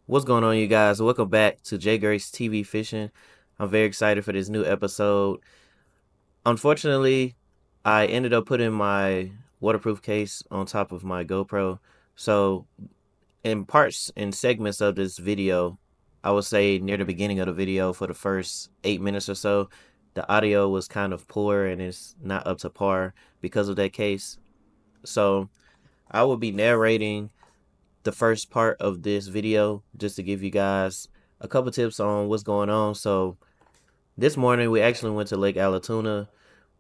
What's going on, you guys? Welcome back to J Grace TV Fishing. I'm very excited for this new episode. Unfortunately, I ended up putting my waterproof case on top of my GoPro. So, in parts and segments of this video, I would say near the beginning of the video for the first 8 minutes or so, the audio was kind of poor and it's not up to par because of that case. So, I will be narrating the first part of this video just to give you guys a couple tips on what's going on. So this morning we actually went to Lake Allatoona,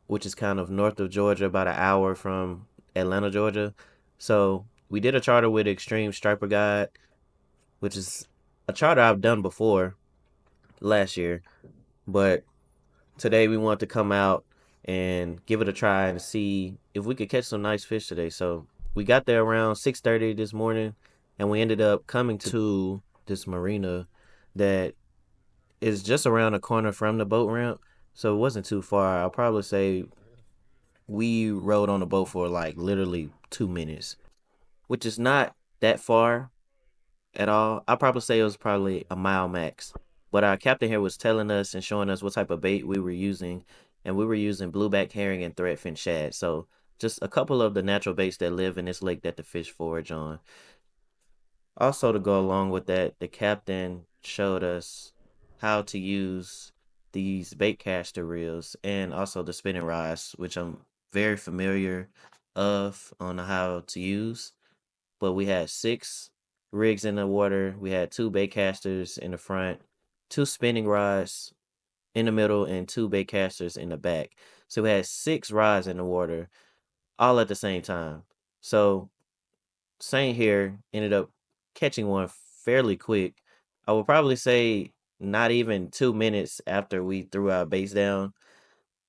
which is kind of north of Georgia, about an hour from Atlanta, Georgia. So we did a charter with Extreme Striper Guide, which is a charter I've done before last year, but today we want to come out and give it a try and see if we could catch some nice fish today. So we got there around 6:30 this morning, and we ended up coming to this marina that is just around the corner from the boat ramp. So it wasn't too far. I'll probably say we rode on the boat for like literally 2 minutes, which is not that far at all. I probably say it was probably a mile max. But our captain here was telling us and showing us what type of bait we were using, and we were using blueback herring and threadfin shad. So just a couple of the natural baits that live in this lake that the fish forage on. Also, to go along with that, the captain showed us how to use these bait caster reels and also the spinning rods, which I'm very familiar of on how to use. But we had six rigs in the water. We had two bait casters in the front, two spinning rods in the middle, and two bait casters in the back. So we had six rods in the water all at the same time. So Saint here ended up catching one fairly quick. I would probably say not even 2 minutes after we threw our base down.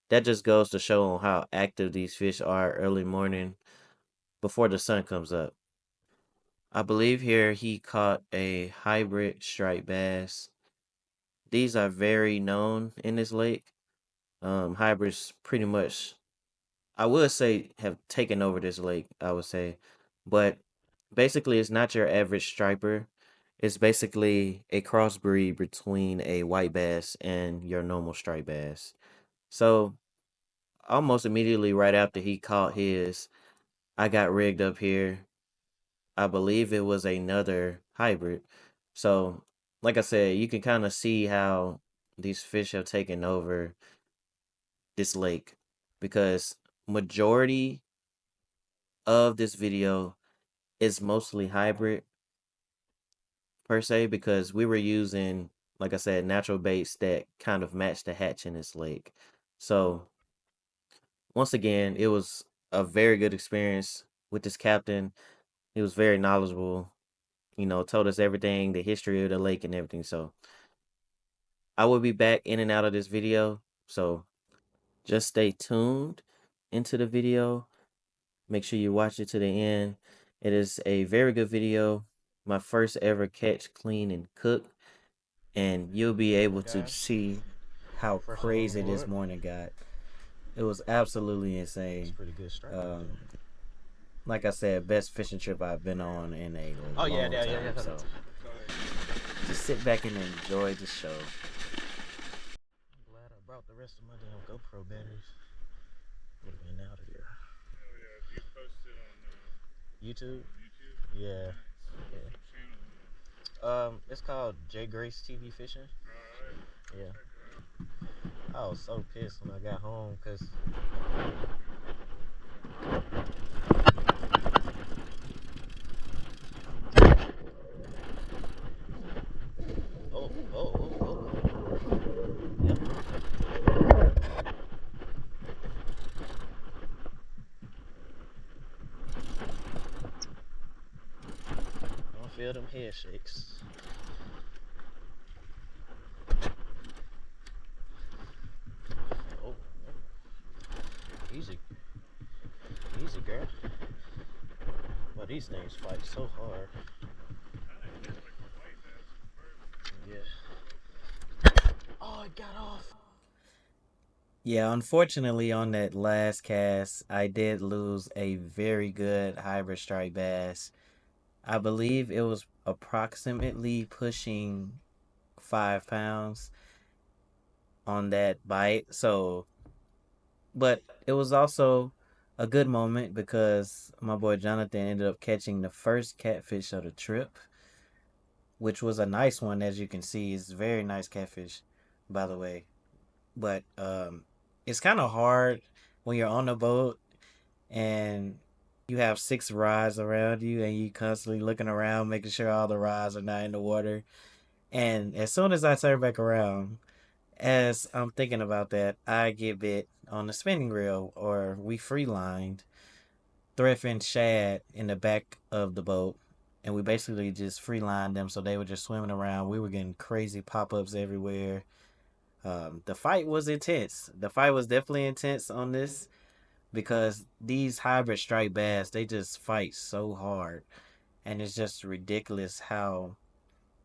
That just goes to show on how active these fish are early morning before the sun comes up. I believe here he caught a hybrid striped bass. These are very known in this lake. Hybrids pretty much, I would say, have taken over this lake, I would say. But basically, it's not your average striper. It's basically a crossbreed between a white bass and your normal striped bass. So, almost immediately right after he caught his, I got rigged up here. I believe it was another hybrid. So, like I said, you can kind of see how these fish have taken over this lake because majority of this video is mostly hybrid per se because we were using, like I said, natural baits that kind of match the hatch in this lake. So once again, it was a very good experience with this captain. He was very knowledgeable, told us everything, the history of the lake and everything. So I will be back in and out of this video. So just stay tuned into the video. Make sure you watch it to the end. It is a very good video. My first ever catch, clean, and cook. And you'll be able to Guys, see how first time on crazy this board. morning got. It was absolutely That's insane. pretty good strike right Um, there. like I said, best fishing trip I've been on in a Oh yeah, long yeah, yeah, time. yeah. So just sit back and enjoy the show. I'm glad I brought the rest of my damn GoPro batteries. Would have been out of here. YouTube? Yeah. Yeah. It's called J Grace TV Fishing. Yeah. I was so pissed when I got home because oh, oh, oh, oh. Yep. I don't feel them head shakes. Oh, easy, easy, girl. Well, these things fight so hard. Yeah. Oh, it got off. Yeah, unfortunately, on that last cast, I did lose a very good hybrid striped bass. I believe it was approximately pushing 5 pounds on that bite. So, but it was also a good moment because my boy Jonathan ended up catching the first catfish of the trip, which was a nice one, as you can see. It's very nice catfish, by the way. But it's kind of hard when you're on the boat and you have six rods around you and you constantly looking around, making sure all the rods are not in the water. And as soon as I turn back around, as I'm thinking about that, I get bit on the spinning reel, or we free lined threadfin shad in the back of the boat. And we basically just free lined them so they were just swimming around. We were getting crazy pop ups everywhere. The fight was intense. The fight was definitely intense on this because these hybrid striped bass, they just fight so hard. And it's just ridiculous how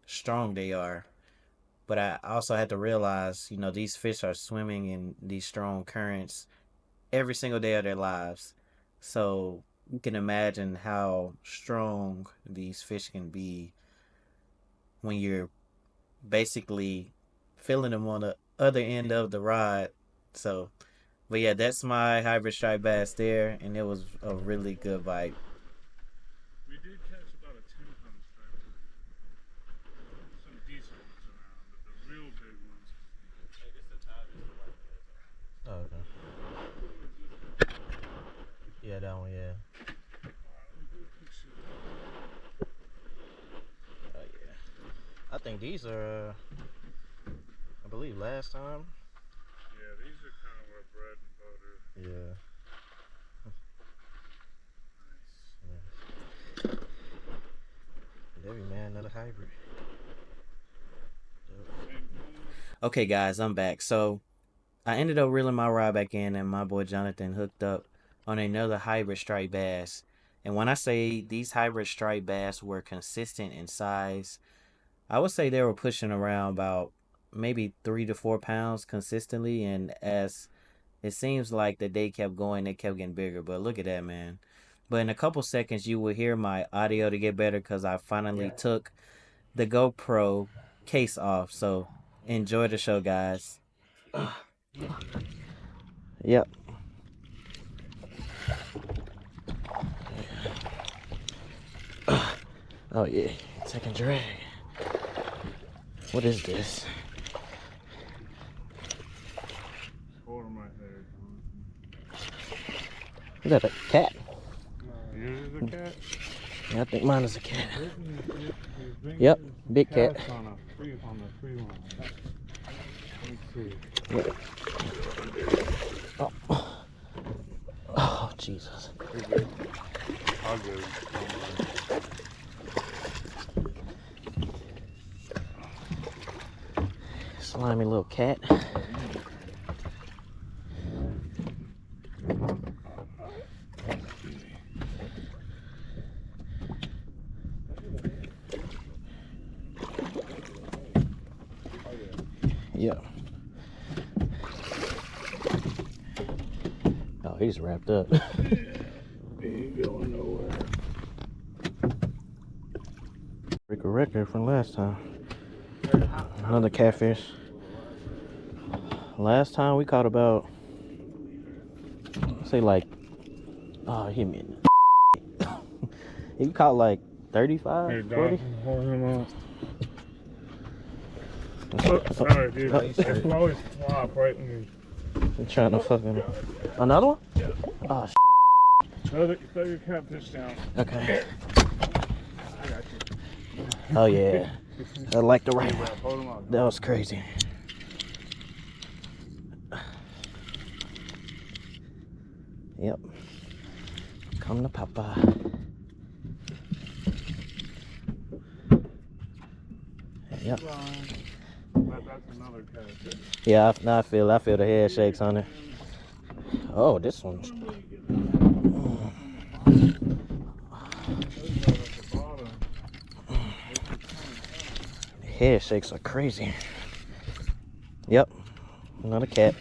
strong they are. But I also had to realize, these fish are swimming in these strong currents every single day of their lives. So you can imagine how strong these fish can be when you're basically feeling them on the other end of the rod. So, but yeah, that's my hybrid striped bass there, and it was a really good bite. We did catch about a 10-pound stripe. Some decent ones around, but the real big ones. Hey, this is the time. This is the white fish. Oh, okay. Yeah, that one, yeah. Oh, yeah. I think these are, I believe, last time. Yeah, these are kind of our bread and butter. Yeah. Nice. Nice. Every man, another hybrid. Okay, guys, I'm back. So I ended up reeling my rod back in, and my boy Jonathan hooked up on another hybrid striped bass. And when I say these hybrid striped bass were consistent in size, I would say they were pushing around about maybe 3 to 4 pounds consistently. And as it seems like the day kept going, they kept getting bigger. But look at that, man. But in a couple seconds, you will hear my audio to get better because I finally took the GoPro case off. So enjoy the show, guys. Yep. Oh yeah, second drag. What is this? Over my head. Is that a cat? Yours is a cat? Yeah, I think mine is a cat. There's Yep, big cat. cats on the free line. Let's see. Yep. Oh. Oh, Jesus. I'll get it. Slimy little cat. Yep. Oh, he's wrapped up. He ain't going nowhere. Break a record from last time. Another catfish. Last time we caught about, say like, oh, he meant. He caught like 35, Hey, 40. dog, hold him up. Oh, sorry, dude. Oh, It's always flop right when you. I'm trying to fucking. Another one? Yeah. Oh, Throw your catfish down. okay. I got you. Oh, yeah. I like the right one. Hold him up. That was crazy. Yep. Come to Papa. Yep. That's another catfish. Yeah, now I feel the head shakes on it. Oh, this one's. The head shakes are crazy. Yep. Another cat.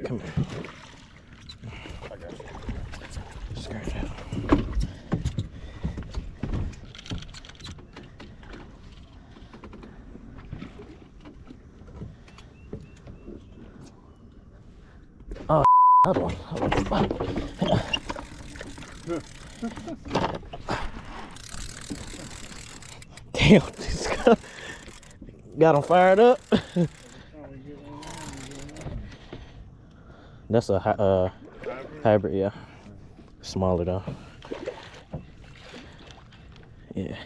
Come here. I got you. Another one. Damn, this guy got him fired up. That's a hybrid, yeah. Smaller though. Yeah.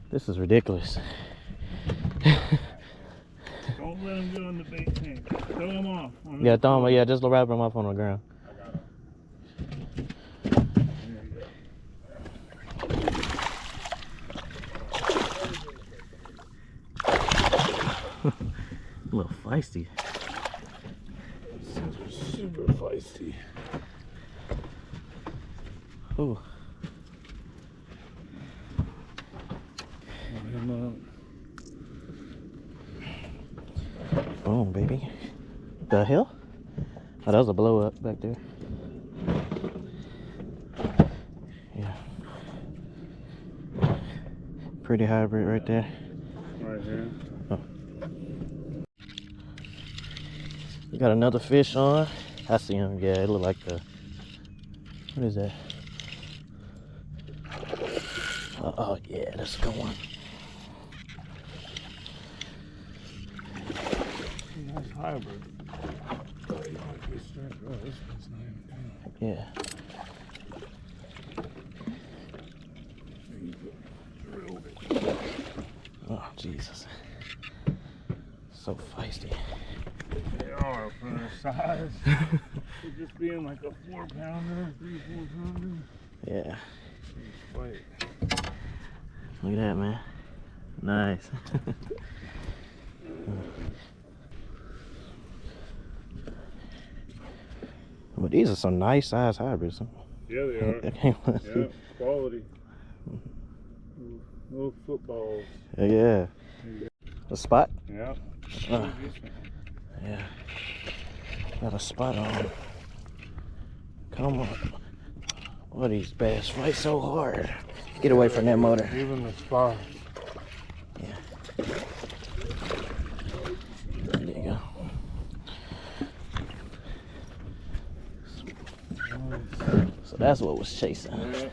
This is ridiculous. Don't let him get on the bait tank. Throw him off. Yeah, throw him. Yeah, just wrap him up on the ground. A little feisty. Super feisty. Ooh. Boom, baby. The hell? Oh, that was a blow up back there. Yeah. Pretty hybrid right there. Right here. Oh. You got another fish on. I see him. Yeah, it look like the. What is that? Oh yeah, that's a good one. Nice hybrid. Oh, you might be straight. Oh, this one's not even down. Yeah. Oh Jesus. So feisty. They are for their size. For just being like a 4-pounder, 3-4 pounder. Yeah. Wait. Look at that, man. Nice. But these are some nice size hybrids. Yeah, they are. Yeah, quality. Little footballs. Yeah. A spot? Yeah. Yeah. Got a spot on. Come on. What these bass fight so hard? Get away from that motor. Even the spot. Yeah. There you go. So that's what was chasing. Yeah.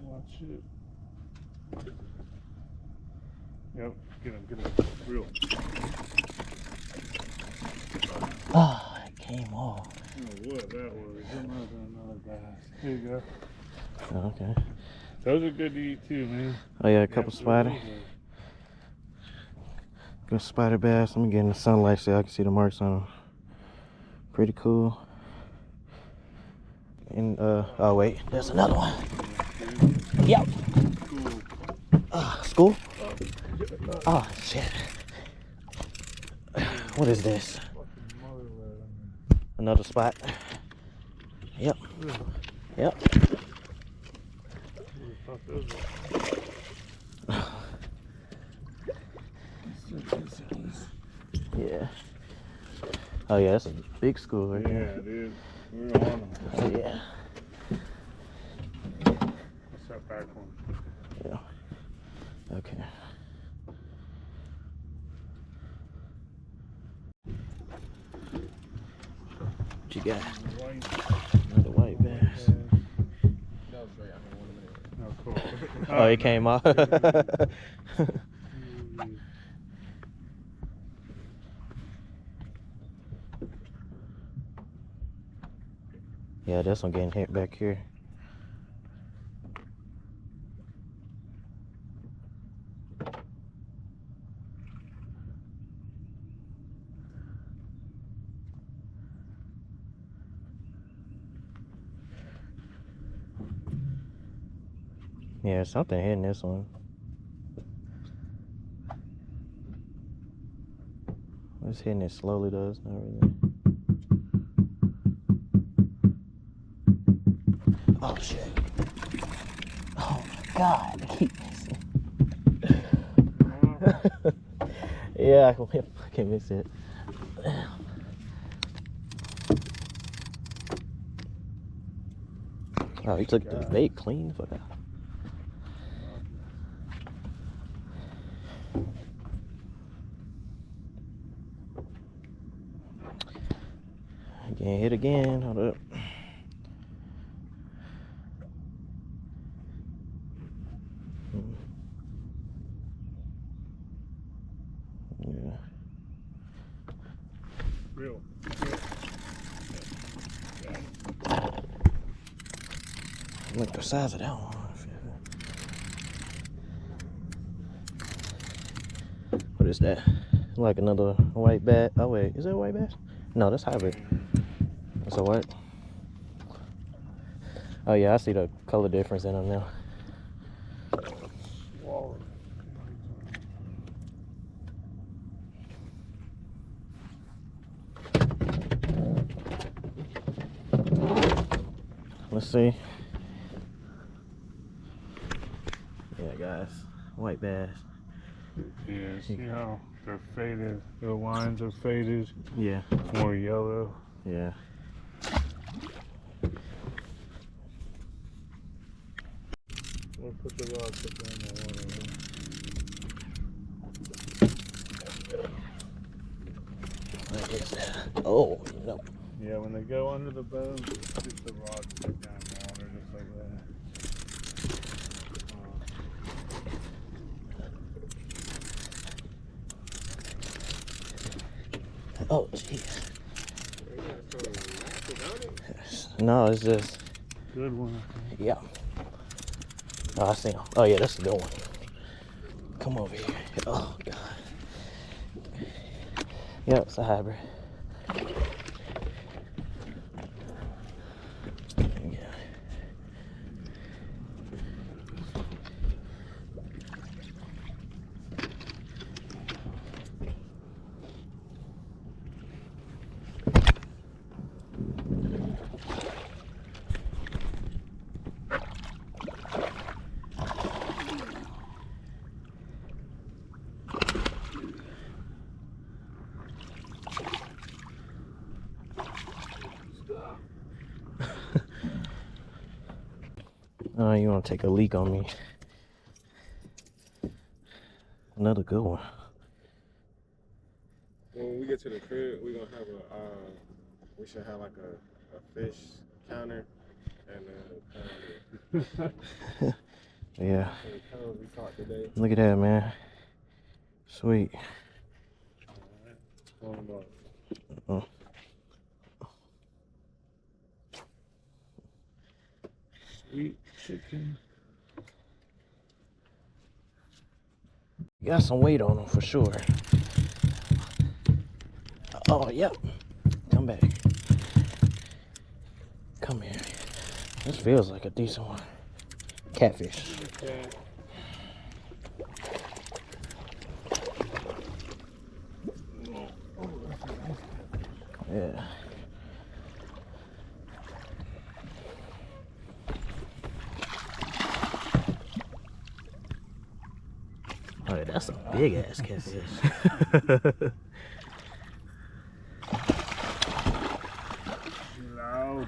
Watch it. Yep, get him, real. Ah, it came off. Oh, what that was. That might have been another bass. There you go. Okay. Those are good to eat too, man. Oh yeah, a couple spider. Good spider bass. Let me get in the sunlight so I can see the marks on them. Pretty cool. And oh wait, there's another one. Yep. School? Oh shit. What is this? Another spot. Yep. Yep. Yeah. Oh yeah, that's a big school right there. Yeah, dude. We're on them. Oh yeah. What's that back one? Yeah. Okay. What you got? Another white bass. Oh, cool. Oh, it came off. Yeah, this one getting hit back here. Yeah, something hitting this one. It's hitting it slowly though, it's not really. Oh shit. Oh my god, I keep missing. Yeah, I can't miss it. Oh, he took the bait clean for that. Getting hit again. Hold up. Yeah. Real. Look the size of that one. What is that? Like another white bass. Oh wait, is that a white bass? No, that's hybrid. That's a what? Oh yeah, I see the color difference in them now. Walrus. Let's see. Yeah, guys, white bass. Yeah, see how they're faded. The lines are faded. Yeah. More yellow. Yeah. We'll put the rod tip in the water. What is that? Oh, no. Yeah, when they go under the boat, just the rod tip down in the water, just like that. Oh, jeez. No, it's just. Good one. Yeah. Oh, I see him. Oh, yeah, that's a good one. Come over here. Oh, God. Yep, it's a hybrid. Yeah. Oh, you want to take a leak on me? Another good one. When we get to the crib, we're gonna have we should have like a fish counter and Yeah. we caught today. Look at that, man. Sweet. Oh. Sweet chicken. Got some weight on them for sure. Oh, yep. Come back. Come here. This feels like a decent one. Catfish. Okay. Yeah. Oh, yeah, that's a big ass catfish. Loud.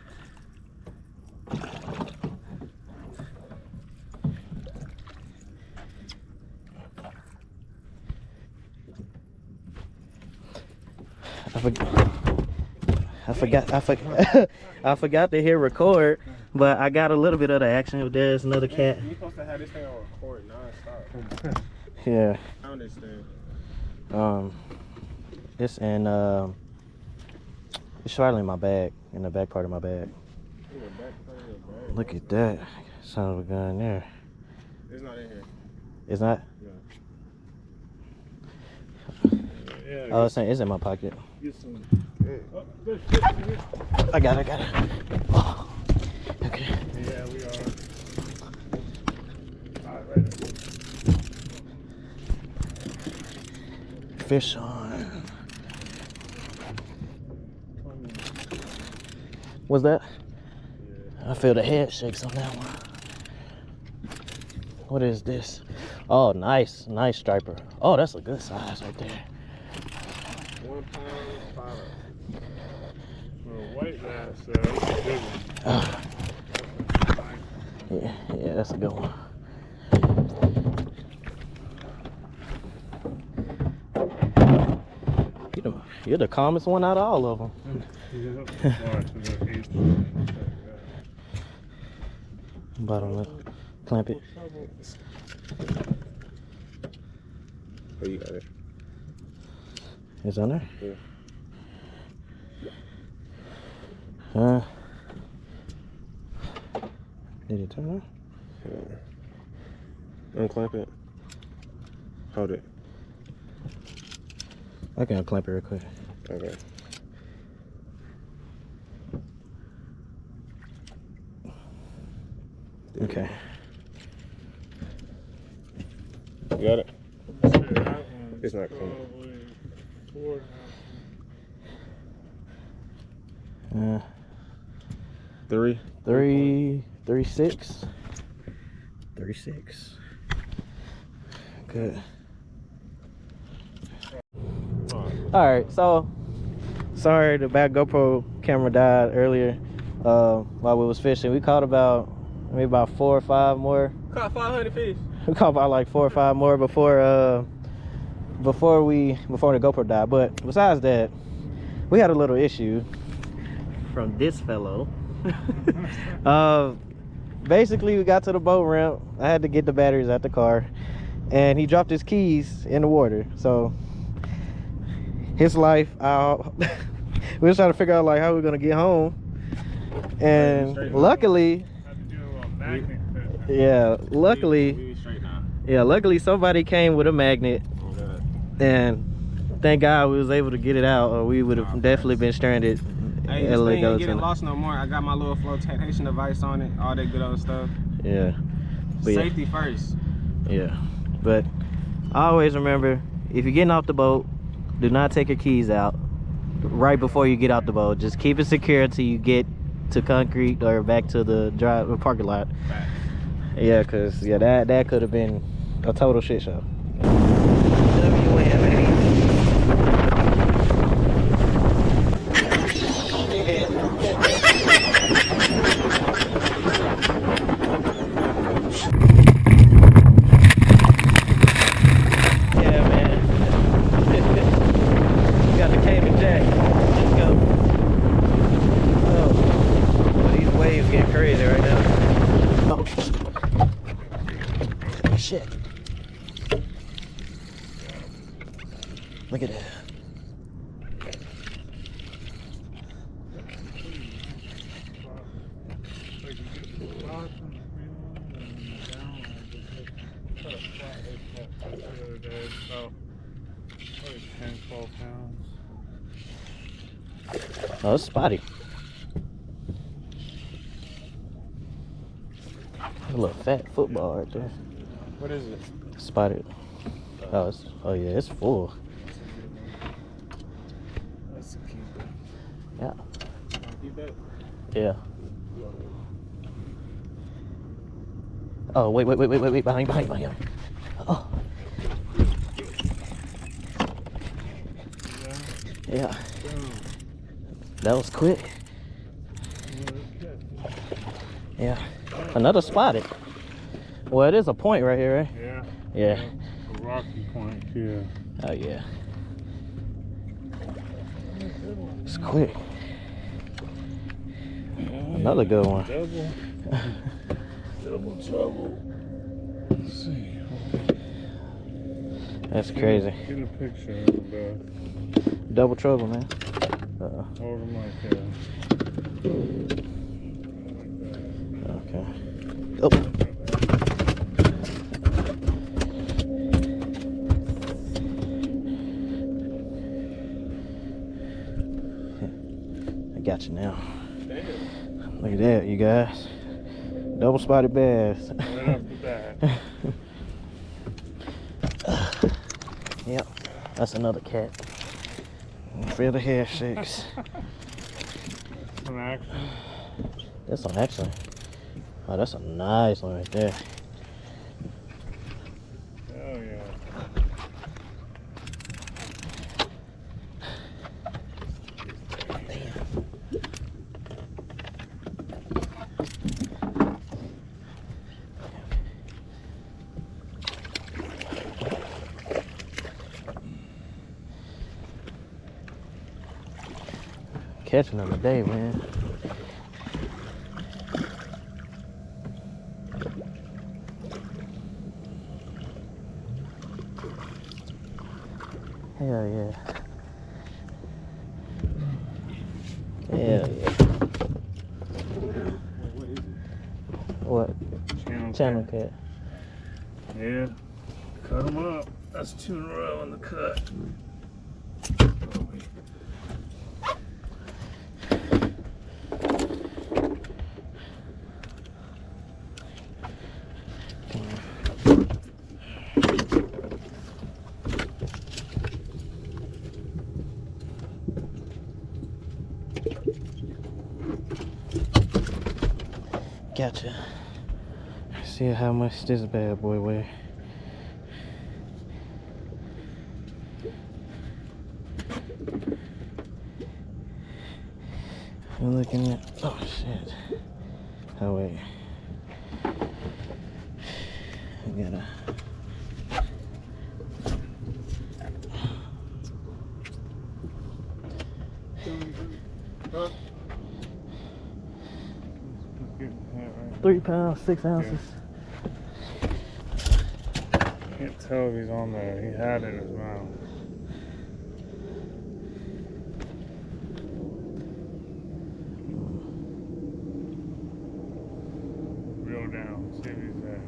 I forgot to hit record, but I got a little bit of the action. There's another cat. You're supposed to have this thing on record non-stop. Yeah. Found this thing. It's in it's right in my bag, in the back part of my bag. In the back part of your bag. Look at that. Son of a gun there. It's not in here. It's not? Yeah, Oh, it's in my pocket. get some. Hey. Oh, good shit, man. I got it. Oh, okay. Yeah, we are. All right. Fish on. What's that? Yeah. I feel the head shakes on that one. What is this? Oh, nice striper. Oh, that's a good size right there. 1 pound, 5 For a white bass, that's a good one. Yeah, that's a good one. You're the calmest one out of all of them. Bottom lip, clamp it. Oh, you got it. It's on there? Yeah. Did it turn on? Yeah. Unclamp it. Hold it. I can unclamp it real quick. Okay. Okay. You got it? It's not clean. Uh, 3. 3.6. 3.6. Good. All right, so sorry the back GoPro camera died earlier while we was fishing. We caught maybe about 4 or 5 more. Caught 500 fish. We caught about like 4 or 5 more before the GoPro died. But besides that, we had a little issue from this fellow. Basically, we got to the boat ramp. I had to get the batteries out the car, and he dropped his keys in the water. So his life out. We was trying to figure out like how we are gonna get home, and luckily, yeah, luckily somebody came with a magnet, and thank God we was able to get it out, or we would have definitely been stranded. Hey, this thing ain't getting lost no more. I got my little flotation device on it, all that good old stuff. Yeah. But Safety first. Yeah. But always remember, if you're getting off the boat, do not take your keys out right before you get out the boat. Just keep it secure until you get to concrete or back to the parking lot. Right. Yeah, cause that could have been a total shit show. Shit. Look at that. Oh, it's spotty. A little fat football right there. What is it? Spotted. Oh, yeah, it's full. That's a keeper. Yeah. Keep that? Yeah. Oh, wait, behind him. Oh. Yeah. That was quick. Yeah. Another spotted. Well, it is a point right here, right? Yeah. Yeah. A rocky point, yeah. Oh, yeah. It's quick. Another good one. Double trouble. Let's see. That's crazy. Get a picture of the Double trouble, man. over my head. Okay. Oh. I got you now. Damn. Look at that, you guys. Double spotted bass. Right off the bat. Yep, that's another cat. Feel the hair shakes. Some action. That's on action. Oh, that's a nice one right there. catching them today, man. Hell yeah. Hell yeah. What is it? What? Channel cat. Yeah. Cut them up. That's 2 in a row on the cut. Gotcha. See how much this bad boy weigh. I'm looking at, oh shit. Oh wait. I gotta. Huh? 3 pounds, 6 ounces. Can't tell if he's on there. He had it in his mouth. Reel down. See if he's there.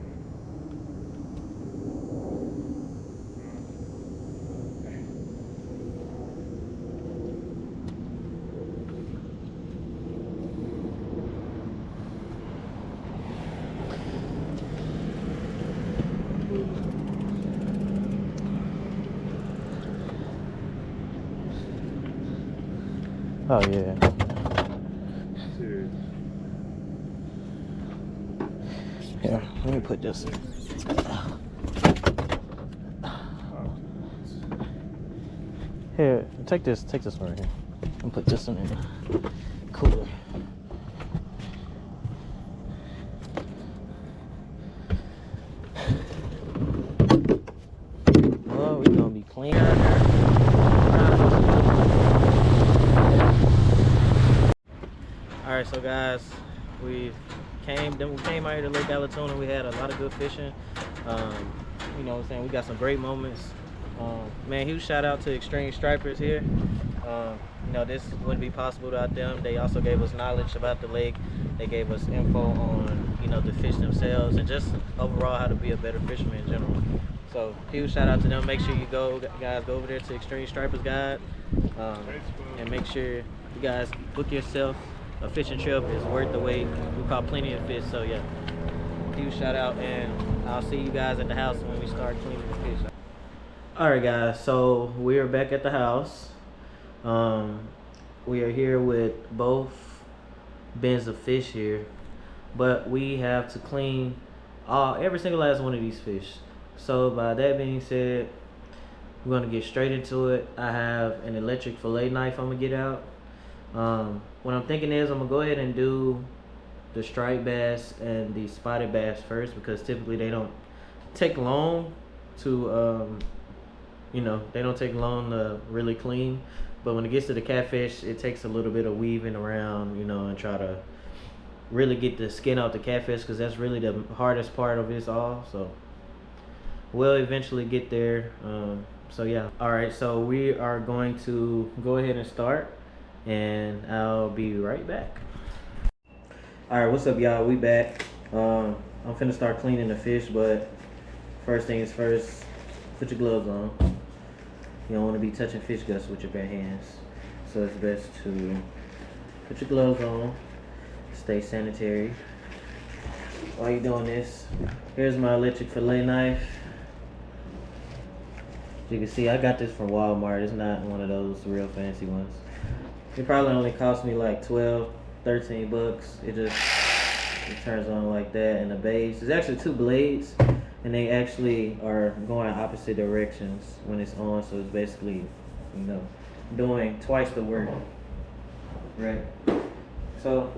Oh yeah. Dude. Here, let me put this in. Here, take this one right here. And put this in the cooler. Well, we gonna be clean out there. Alright, so guys, we came out here to Lake Allatoona. We had a lot of good fishing. You know what I'm saying? We got some great moments. Man, huge shout out to Extreme Stripers here. You know, this wouldn't be possible without them. They also gave us knowledge about the lake. They gave us info on, you know, the fish themselves and just overall how to be a better fisherman in general. So huge shout out to them. Make sure you guys go over there to Extreme Stripers Guide, and make sure you guys book yourself a fishing trip. Is worth the wait. We caught plenty of fish. So yeah, huge shout out, and I'll see you guys at the house when we start cleaning the fish. Alright guys, so we are back at the house. We are here with both bins of fish here, but we have to clean every single last one of these fish. So by that being said, we're gonna get straight into it. I have an electric fillet knife I'm gonna get out. What I'm thinking is I'm gonna go ahead and do the striped bass and the spotted bass first, because typically they don't take long to you know, they don't take long to really clean. But when it gets to the catfish, it takes a little bit of weaving around, you know, and try to really get the skin out the catfish, because that's really the hardest part of this all. So we'll eventually get there. So yeah. Alright, so we are going to go ahead and start, and I'll be right back. Alright, what's up y'all? We back. I'm finna start cleaning the fish, but first things first, put your gloves on. You don't want to be touching fish guts with your bare hands. So it's best to put your gloves on, stay sanitary. While you're doing this, here's my electric fillet knife. As you can see, I got this from Walmart. It's not one of those real fancy ones. It probably only cost me like 12, 13 bucks. It turns on like that, and the base. There's actually 2 blades, and they actually are going opposite directions when it's on, so it's basically, you know, doing twice the work. Right. So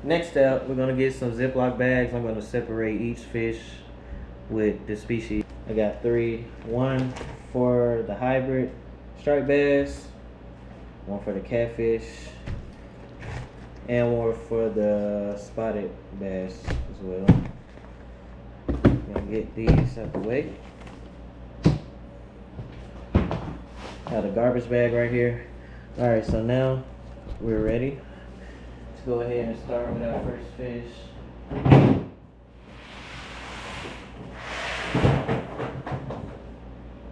next step, we're gonna get some Ziploc bags. I'm gonna separate each fish with the species. I got 3. 1 for the hybrid striped bass, one for the catfish, and one for the spotted bass as well. Gonna get these out the way. Got a garbage bag right here. Alright, so now we're ready to go ahead and start with our first fish.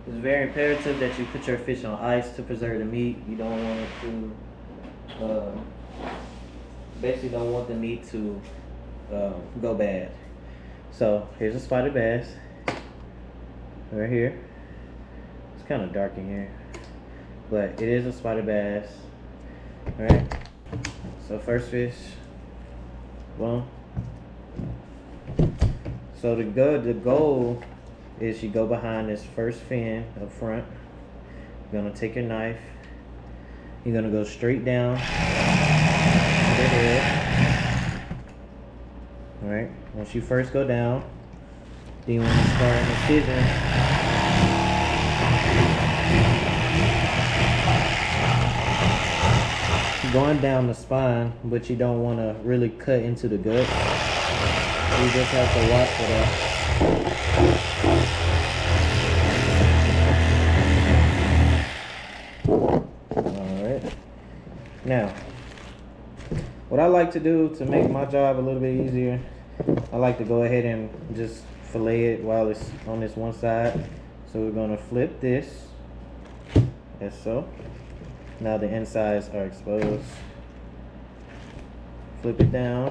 It's very imperative that you put your fish on ice to preserve the meat. You don't want it to, basically don't want the meat to go bad. So here's a spotted bass right here. It's kind of dark in here, but it is a spotted bass. All right. So first fish, boom. So the goal is you go behind this first fin up front. You're gonna take your knife. You're gonna go straight down the head. All right. Once you first go down, then when you start an incision, going down the spine, but you don't want to really cut into the gut. You just have to watch for that. Alright. Now, what I like to do to make my job a little bit easier, I like to go ahead and just fillet it while it's on this one side. So we're going to flip this, as so. Now the insides are exposed. Flip it down.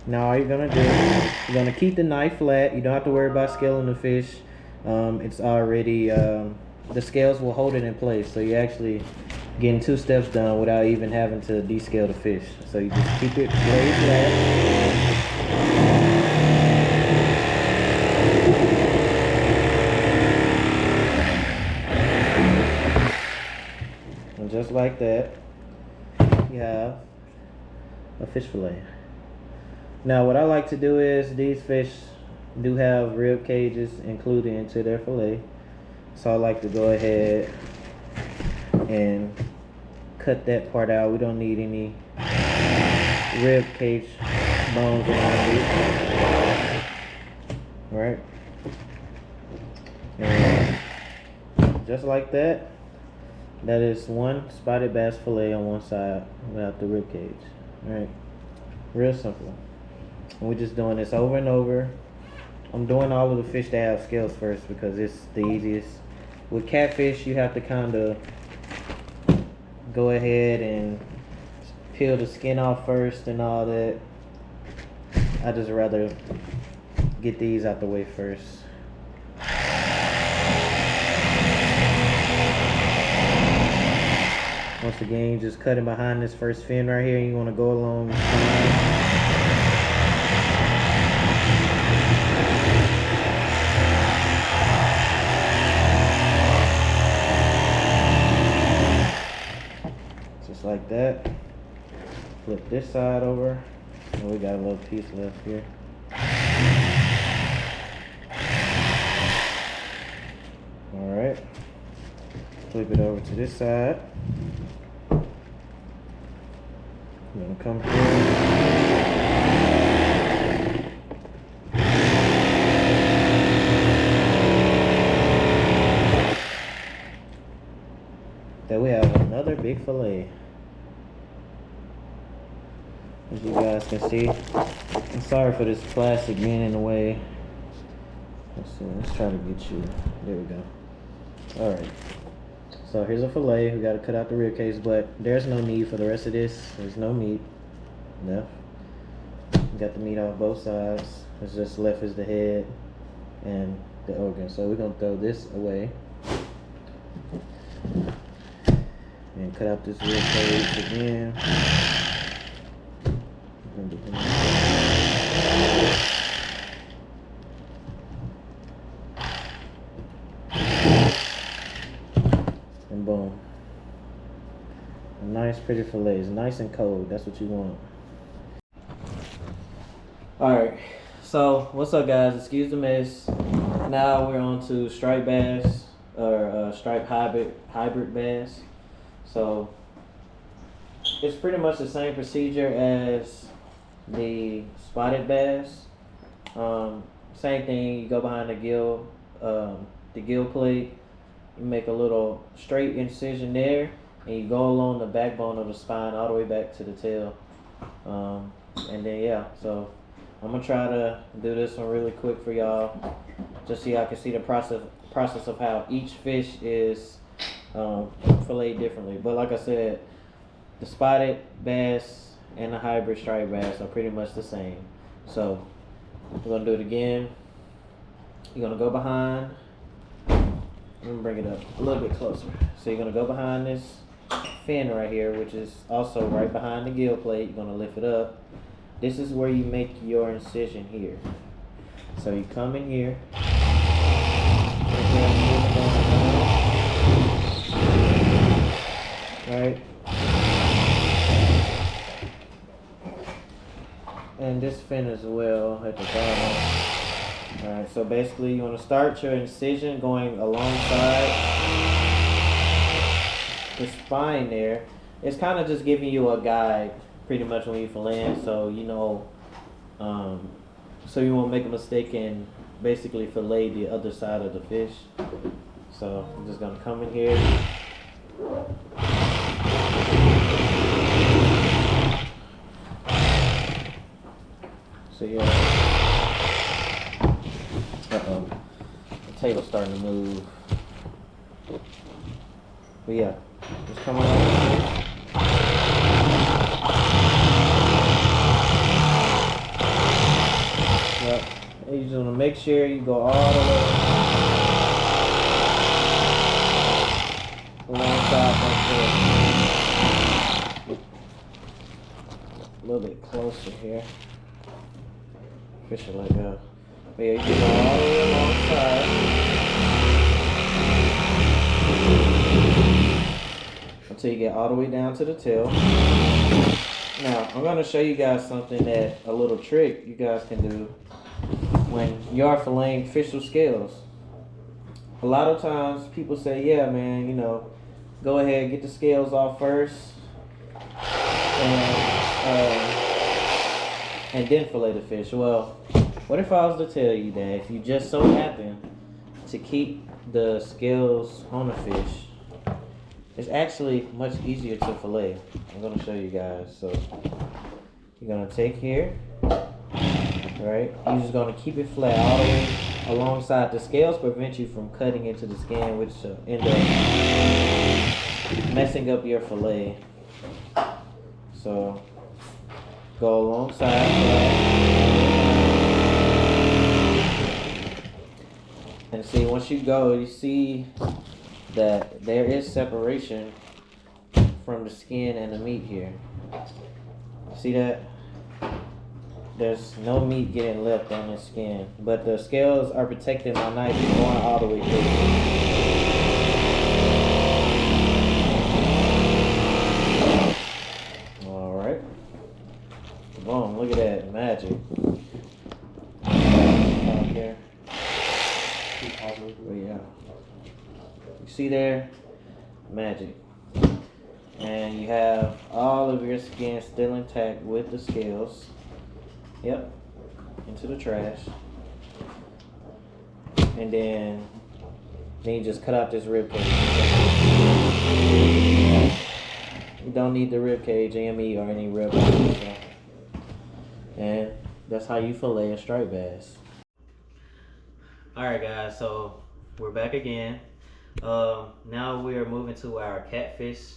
Now all you're gonna do, you're gonna keep the knife flat. You don't have to worry about scaling the fish. It's already, the scales will hold it in place. So you're actually getting 2 steps done without even having to descale the fish. So you just keep it very flat. And just like that, you have a fish fillet. Now what I like to do is, these fish do have rib cages included into their fillet. So I like to go ahead and cut that part out. We don't need any rib cage bones in our meat. Alright. And just like that, that is one spotted bass fillet on one side without the rib cage. Alright. Real simple. And we're just doing this over and over. I'm doing all of the fish that have scales first because it's the easiest. With catfish, you have to kind of go ahead and peel the skin off first and all that. I just rather get these out the way first. Once again, just cutting behind this first fin right here. You want to go along the spine. Just like that. Flip this side over. And we got a little piece left here. Alright. Flip it over to this side. I'm gonna come here. There we have another big fillet. As you guys can see, I'm sorry for this plastic being in the way. Let's see, let's try to get you. There we go. Alright. So here's a fillet. We gotta cut out the rib cage, but there's no need for the rest of this. There's no meat left. Got the meat off both sides. What's just left is the head and the organ. So we're gonna throw this away and cut out this rib cage again. And boom. A nice pretty fillet. It's nice and cold. That's what you want. Alright. So what's up guys? Excuse the mess. Now we're on to striped bass or striped hybrid bass. So it's pretty much the same procedure as the spotted bass. Same thing. You go behind the gill plate. You make a little straight incision there, and you go along the backbone of the spine all the way back to the tail. And then yeah, so I'm gonna try to do this one really quick for y'all, just so y'all can see the process of how each fish is filleted differently. But like I said, the spotted bass and the hybrid striped bass are pretty much the same. So we're gonna do it again. You're gonna go behind. Let me bring it up a little bit closer. So you're gonna go behind this fin right here, which is also right behind the gill plate. You're gonna lift it up. This is where you make your incision here. So you come in here. Right. And this fin as well at the bottom. Alright, so basically you want to start your incision going alongside the spine there. It's kind of just giving you a guide pretty much when you fillet, so you know, so you won't make a mistake and basically fillet the other side of the fish. So I'm just gonna come in here. So yeah. Uh-oh. The table's starting to move. But yeah, just come on over. Yep. And you just want to make sure you go all the way alongside that fish. A little bit closer here. Fish will let go. But yeah, you can go all the way alongside. Until you get all the way down to the tail. Now, I'm going to show you guys something a little trick you guys can do when you are filleting fish with scales. A lot of times people say, yeah, man, you know, go ahead, get the scales off first. And then fillet the fish. Well, what if I was to tell you that if you just so happen to keep the scales on the fish, it's actually much easier to fillet. I'm going to show you guys. So you're going to take here, right? You're just going to keep it flat all the way alongside. The scales prevent you from cutting into the skin, which end up messing up your fillet. So go alongside flat. And see, once you go, you see that there is separation from the skin and the meat here. See that? There's no meat getting left on the skin, but the scales are protecting my knife from going all the way through. Alright. Boom, look at that magic. Out here. But yeah. You see there? Magic. And you have all of your skin still intact with the scales. Yep. Into the trash. And then you just cut out this rib cage. You don't need the rib cage, AME, or any rib cage. And that's how you fillet a striped bass. Alright guys, so we're back again. Now we are moving to our catfish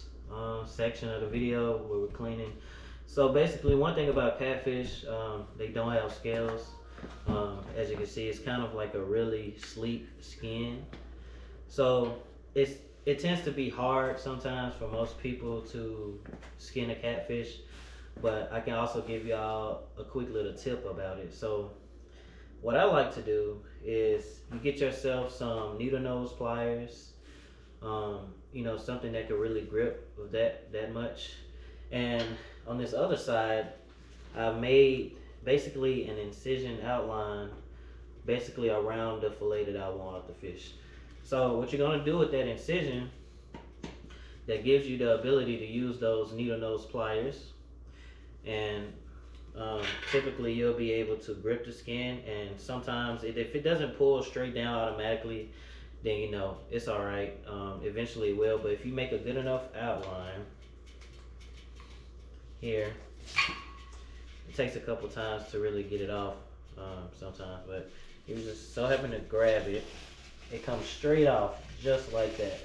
section of the video where we're cleaning. So basically, one thing about catfish, they don't have scales. As you can see, it's kind of like a really sleek skin. So it tends to be hard sometimes for most people to skin a catfish, but I can also give y'all a quick little tip about it. So what I like to do is you get yourself some needle nose pliers, you know, something that can really grip with that much. And on this other side, I've made basically an incision outline basically around the fillet that I want of the fish. So what you're gonna do with that incision that gives you the ability to use those needle nose pliers, and typically you'll be able to grip the skin. And sometimes if it doesn't pull straight down automatically, then you know it's all right. Eventually it will, but if you make a good enough outline here, it takes a couple times to really get it off. Sometimes, but you just so happen to grab it, it comes straight off just like that.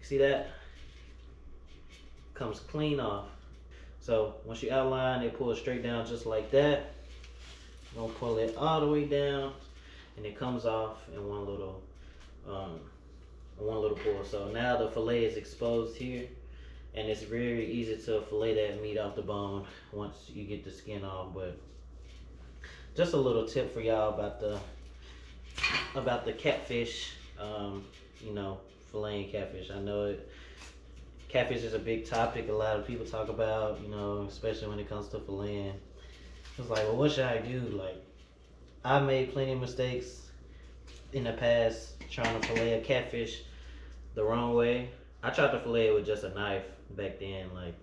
See that? Comes clean off. So once you outline, it pulls straight down just like that. Gonna pull it all the way down, and it comes off in um, one little pull. So now the fillet is exposed here, and it's very easy to fillet that meat off the bone once you get the skin off. But just a little tip for y'all about the catfish. You know, filleting catfish. I know catfish is a big topic. A lot of people talk about. You know, especially when it comes to filleting. It's like, well, what should I do? Like, I made plenty of mistakes in the past trying to fillet a catfish the wrong way. I tried to fillet it with just a knife back then, like,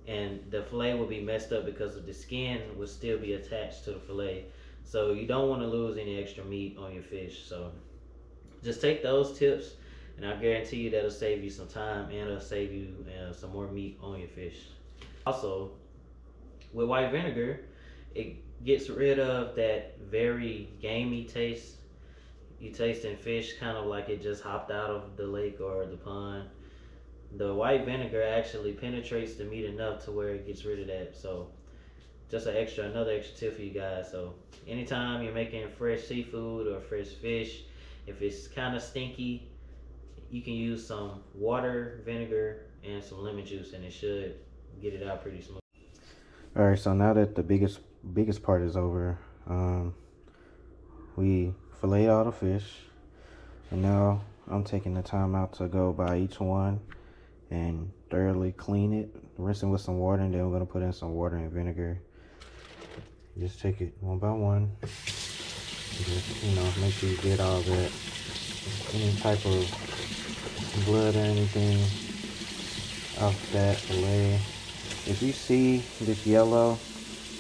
and the fillet would be messed up because of the skin would still be attached to the fillet. So you don't want to lose any extra meat on your fish. So just take those tips, and I guarantee you that'll save you some time, and it'll save you some more meat on your fish. Also, with white vinegar, it gets rid of that very gamey taste. You tasting fish kind of like it just hopped out of the lake or the pond. The white vinegar actually penetrates the meat enough to where it gets rid of that. So just another extra tip for you guys. So anytime you're making fresh seafood or fresh fish, if it's kind of stinky, you can use some water, vinegar, and some lemon juice, and it should get it out pretty smooth. All right, so now that the biggest part is over, we fillet all the fish, and now I'm taking the time out to go by each one and thoroughly clean it, rinsing with some water, and then we're gonna put in some water and vinegar. Just take it one by one. Just, you know, make sure you get all that, any type of blood or anything off that fillet. If you see this yellow,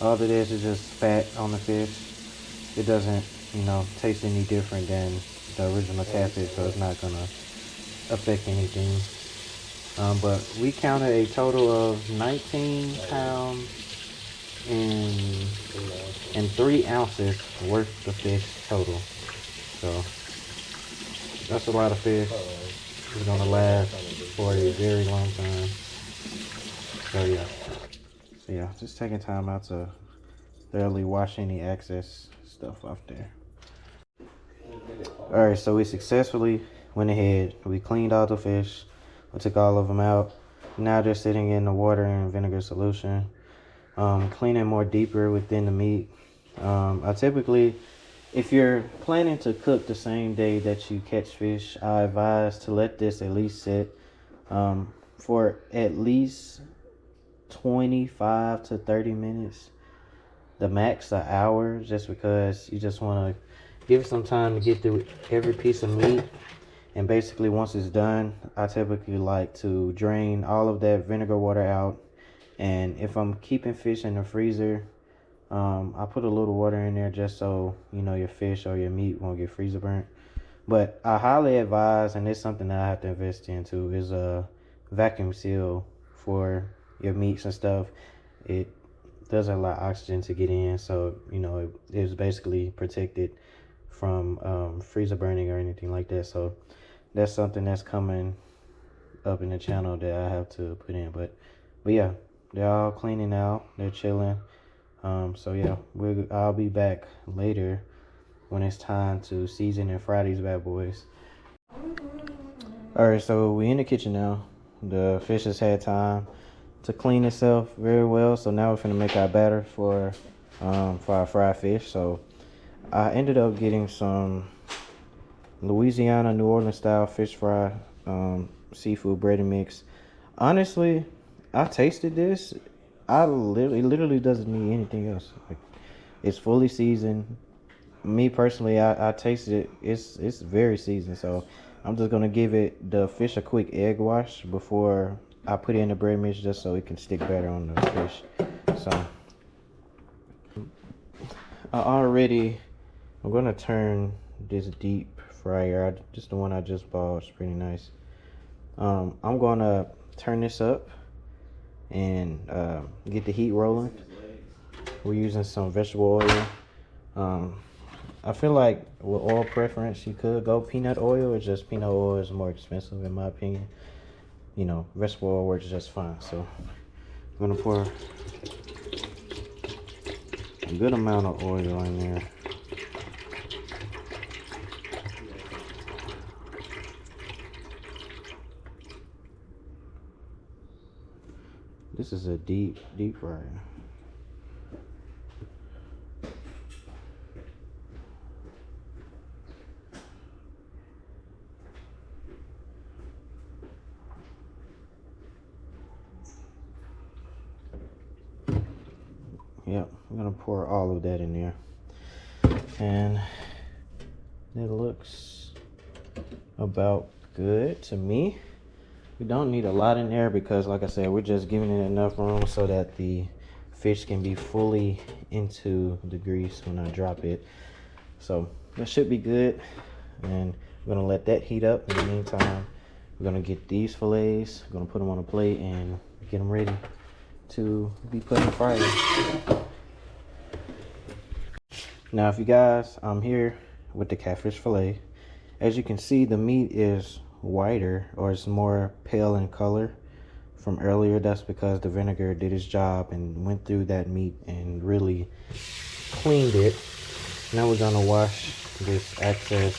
all it is just fat on the fish. It doesn't, you know, taste any different than the original catfish, so it's not gonna affect anything. But we counted a total of 19 pounds and 3 ounces worth of fish total. So that's a lot of fish. It's gonna last for a very long time. So yeah, just taking time out to thoroughly wash any excess stuff off there. All right, so we successfully went ahead. We cleaned all the fish. We took all of them out. Now they're sitting in the water and vinegar solution. Cleaning more deeper within the meat. I typically, if you're planning to cook the same day that you catch fish, I advise to let this at least sit for at least 25 to 30 minutes. The max an hour, just because you just want to give it some time to get through every piece of meat. And basically once it's done, I typically like to drain all of that vinegar water out. And if I'm keeping fish in the freezer, I put a little water in there just so, you know, your fish or your meat won't get freezer burnt. But I highly advise, and it's something that I have to invest into, is a vacuum seal for your meats and stuff. It doesn't allow oxygen to get in, so, you know, it is basically protected from freezer burning or anything like that. So that's something that's coming up in the channel that I have to put in. But yeah, they're all cleaning now. They're chilling. So yeah, I'll be back later when it's time to season and fry these bad boys. All right, so we in the kitchen now. The fish has had time to clean itself very well. So now we're gonna make our batter for our fried fish. So I ended up getting some Louisiana, New Orleans style fish fry seafood breaded mix. Honestly, I tasted this. It literally doesn't need anything else. Like, it's fully seasoned. Me personally, I tasted it. It's very seasoned. So I'm just gonna give the fish a quick egg wash before I put it in the bread mix, just so it can stick better on the fish. So I'm gonna turn this deep fryer. Just the one I just bought. It's pretty nice. I'm gonna turn this up and get the heat rolling. We're using some vegetable oil. I feel like with oil preference, you could go peanut oil. It's just peanut oil is more expensive in my opinion. You know, vegetable oil works just fine. So I'm gonna pour a good amount of oil in there. This is a deep fryer. Yep, I'm gonna pour all of that in there. And it looks about good to me. We don't need a lot in there because, like I said, we're just giving it enough room so that the fish can be fully into the grease when I drop it. So that should be good. And we're gonna let that heat up. In the meantime, we're gonna get these fillets, we're gonna put them on a plate and get them ready to be put in the fryer. Now, if you guys, I'm here with the catfish fillet. As you can see, the meat is whiter, or it's more pale in color from earlier. That's because the vinegar did its job and went through that meat and really cleaned it. Now we're gonna wash this excess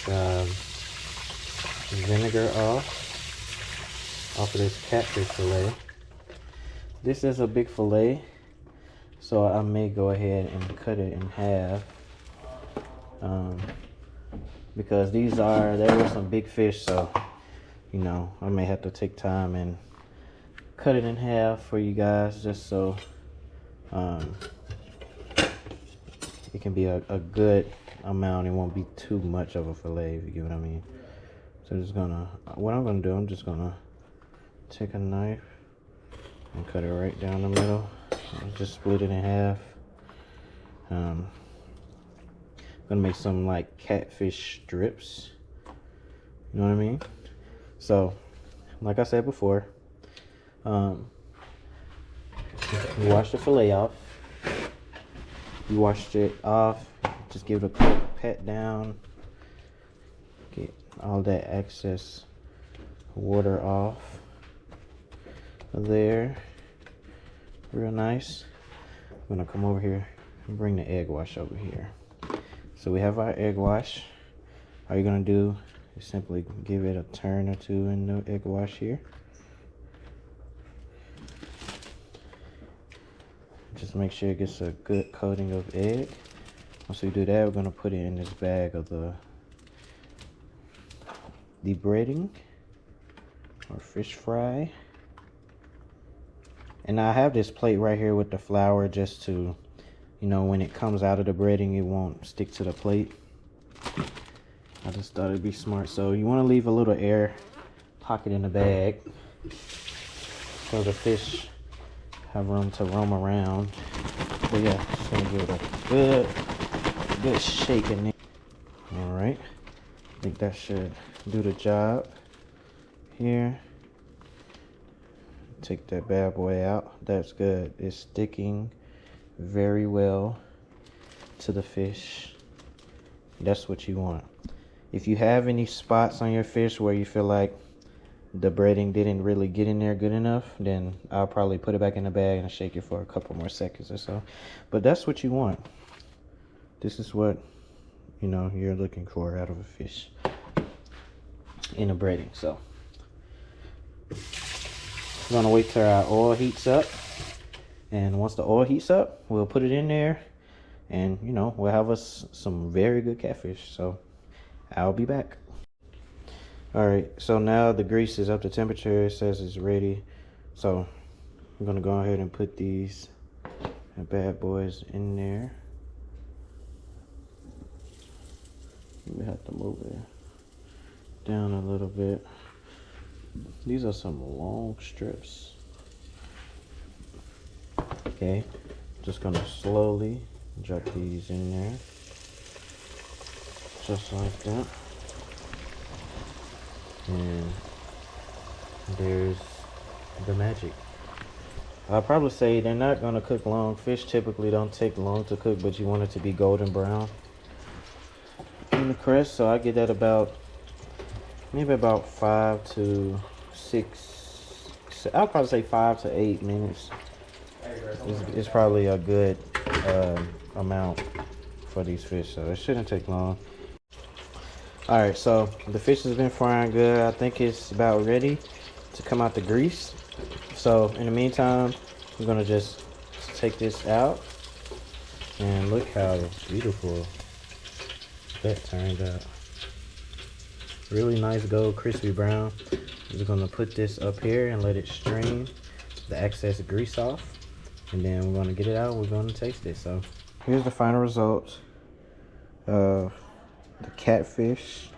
vinegar off of this catfish fillet. This is a big fillet, so I may go ahead and cut it in half. Because there were some big fish, so you know, I may have to take time and cut it in half for you guys, just so it can be a good amount. It won't be too much of a fillet, if you get what I mean. So what I'm gonna do, I'm just gonna take a knife and cut it right down the middle. Just split it in half. Gonna make some like catfish strips. You know what I mean? So, like I said before, you wash the fillet off. You washed it off. Just give it a quick pat down. Get all that excess water off of there. Real nice. I'm gonna come over here and bring the egg wash over here. So we have our egg wash. All you're gonna do is simply give it a turn or two in the egg wash here. Just make sure it gets a good coating of egg. Once we do that, we're gonna put it in this bag of the breading or fish fry. And I have this plate right here with the flour just to, you know, when it comes out of the breading, it won't stick to the plate. I just thought it'd be smart. So you want to leave a little air pocket in the bag so the fish have room to roam around. But yeah, just gonna give it a good shake in there. All right, I think that should do the job here. Take that bad boy out. That's good. It's sticking very well to the fish. That's what you want. If you have any spots on your fish where you feel like the breading didn't really get in there good enough, then I'll probably put it back in the bag and shake it for a couple more seconds or so. But that's what you want. This is what, you know, you're looking for out of a fish in a breading. So we're gonna wait till our oil heats up, and once the oil heats up, we'll put it in there, and you know, we'll have us some very good catfish. So I'll be back. All right, so now the grease is up to temperature. It says it's ready, so I'm gonna go ahead and put these bad boys in there. We have to move it down a little bit. These are some long strips. Okay, just gonna slowly drop these in there. Just like that. And there's the magic. I'll probably say they're not gonna cook long. Fish typically don't take long to cook, but you want it to be golden brown in the crest. So I get that about maybe about 5 to 6. I'll probably say 5 to 8 minutes. It's probably a good amount for these fish, so it shouldn't take long. All right, so the fish has been frying good. I think it's about ready to come out the grease. So in the meantime, we're gonna just take this out, and look how beautiful that turned out. Really nice gold crispy brown. We're gonna put this up here and let it strain the excess grease off, and then we're gonna get it out. We're gonna taste it. So here's the final result of the catfish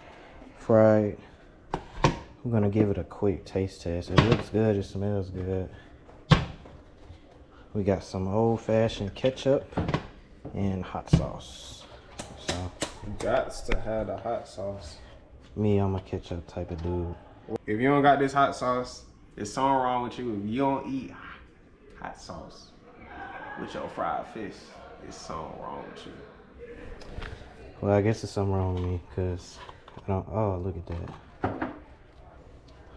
fried. I'm gonna give it a quick taste test. It looks good, it smells good. We got some old-fashioned ketchup and hot sauce. So You got to have the hot sauce. me, I'm a ketchup type of dude. If you don't got this hot sauce, there's something wrong with you. If you don't eat hot sauce with your fried fish, there's something wrong with you. Well, I guess there's something wrong with me, cause I don't. Oh, look at that.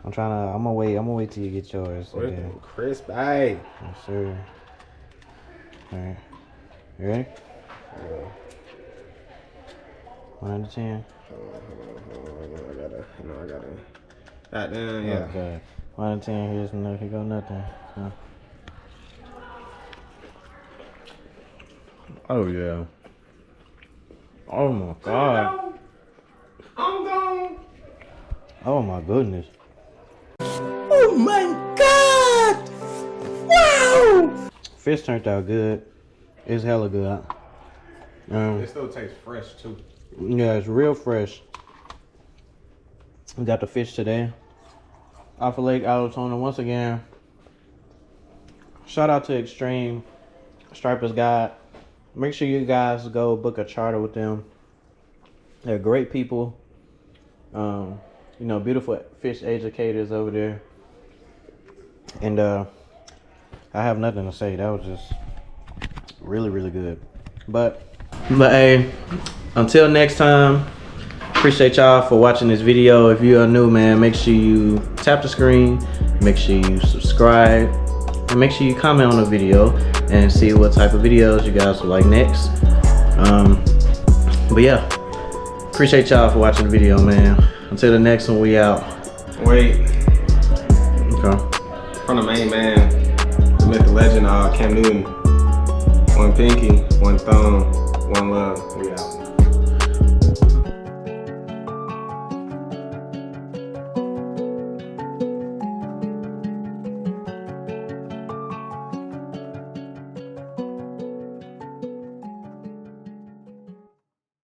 I'm gonna wait till you get yours. Okay. Crisp, hey. Yes, sir. All right. You ready? Yeah. 1 out of 10. Hold on. I gotta. Goddamn, yeah. Okay. 1 out of 10. Here go nothing. Huh. Oh yeah. Oh my god. I'm gone. Oh my goodness. Oh my god! Wow! Fish turned out good. It's hella good. It still tastes fresh too. Yeah, it's real fresh. We got the fish today off of Lake Allatoona once again. Shout out to Extreme Striper's Guide. Make sure you guys go book a charter with them. They're great people. You know, beautiful fish educators over there. And I have nothing to say. That was just really, really good. But hey, until next time, appreciate y'all for watching this video. If you are new, man, make sure you tap the screen, make sure you subscribe, and make sure you comment on the video and see what type of videos you guys would like next. But yeah, appreciate y'all for watching the video, man. Until the next one, we out. Wait, Okay. from the main man, the myth, the legend, Cam Newton. One pinky, one thumb, one love. We out.